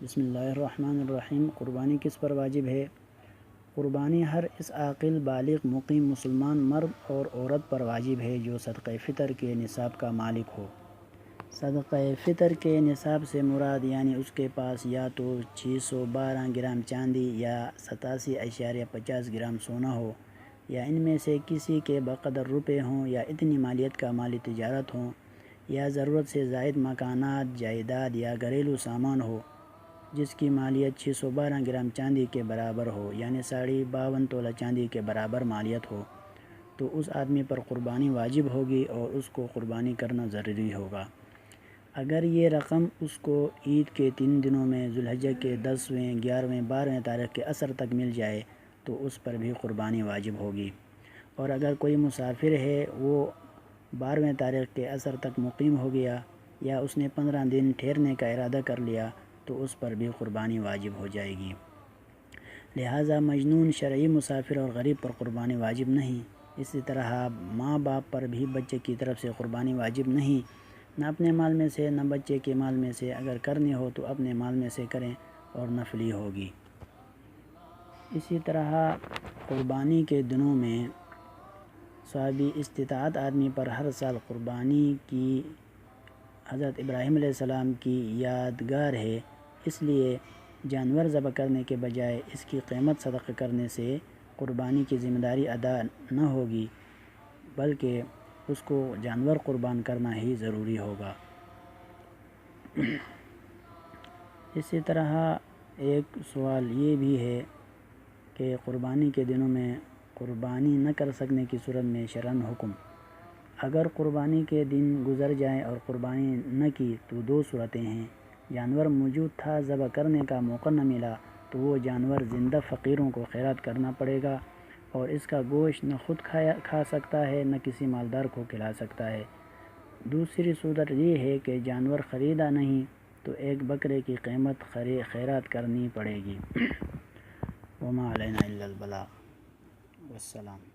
بسم اللہ الرحمن الرحیم۔ قربانی کس پر واجب ہے؟ قربانی ہر اس عاقل بالغ مقیم مسلمان مرد اور عورت پر واجب ہے جو صدقہ فطر کے نصاب کا مالک ہو۔ صدقہ فطر کے نصاب سے مراد یعنی اس کے پاس یا تو 612 گرام چاندی یا 87.50 گرام سونا ہو، یا ان میں سے کسی کے بقدر روپے ہوں، یا اتنی مالیت کا مالی تجارت ہوں، یا ضرورت سے زائد مکانات، جائیداد یا گھریلو سامان ہو جس کی مالیت 612 گرام چاندی کے برابر ہو، یعنی 52.5 تولہ چاندی کے برابر مالیت ہو، تو اس آدمی پر قربانی واجب ہوگی اور اس کو قربانی کرنا ضروری ہوگا۔ اگر یہ رقم اس کو عید کے 3 دنوں میں ذوالحجہ کے 10ویں، 11ویں، 12ویں تاریخ کے عصر تک مل جائے تو اس پر بھی قربانی واجب ہوگی۔ اور اگر کوئی مسافر ہے، وہ 12ویں تاریخ کے عصر تک مقیم ہو گیا، یا اس نے 15 دن ٹھہرنے کا ارادہ کر لیا تو اس پر بھی قربانی واجب ہو جائے گی۔ لہٰذا مجنون، شرعی مسافر اور غریب پر قربانی واجب نہیں۔ اسی طرح ماں باپ پر بھی بچے کی طرف سے قربانی واجب نہیں، نہ اپنے مال میں سے نہ بچے کے مال میں سے۔ اگر کرنی ہو تو اپنے مال میں سے کریں اور نفلی ہوگی۔ اسی طرح قربانی کے دنوں میں صاحب استطاعت آدمی پر ہر سال قربانی کی حضرت ابراہیم علیہ السلام کی یادگار ہے، اس لیے جانور ذبح کرنے کے بجائے اس کی قیمت صدقہ کرنے سے قربانی کی ذمہ داری ادا نہ ہوگی، بلکہ اس کو جانور قربان کرنا ہی ضروری ہوگا۔ اسی طرح ایک سوال یہ بھی ہے کہ قربانی کے دنوں میں قربانی نہ کر سکنے کی صورت میں شرعاً حکم۔ اگر قربانی کے دن گزر جائیں اور قربانی نہ کی تو 2 صورتیں ہیں۔ جانور موجود تھا، ذبح کرنے کا موقع نہ ملا تو وہ جانور زندہ فقیروں کو خیرات کرنا پڑے گا، اور اس کا گوشت نہ خود کھا سکتا ہے نہ کسی مالدار کو کھلا سکتا ہے۔ دوسری صورت یہ ہے کہ جانور خریدا نہیں تو ایک بکرے کی قیمت خیرات کرنی پڑے گی۔ وما علینا الا البلاغ۔ والسلام۔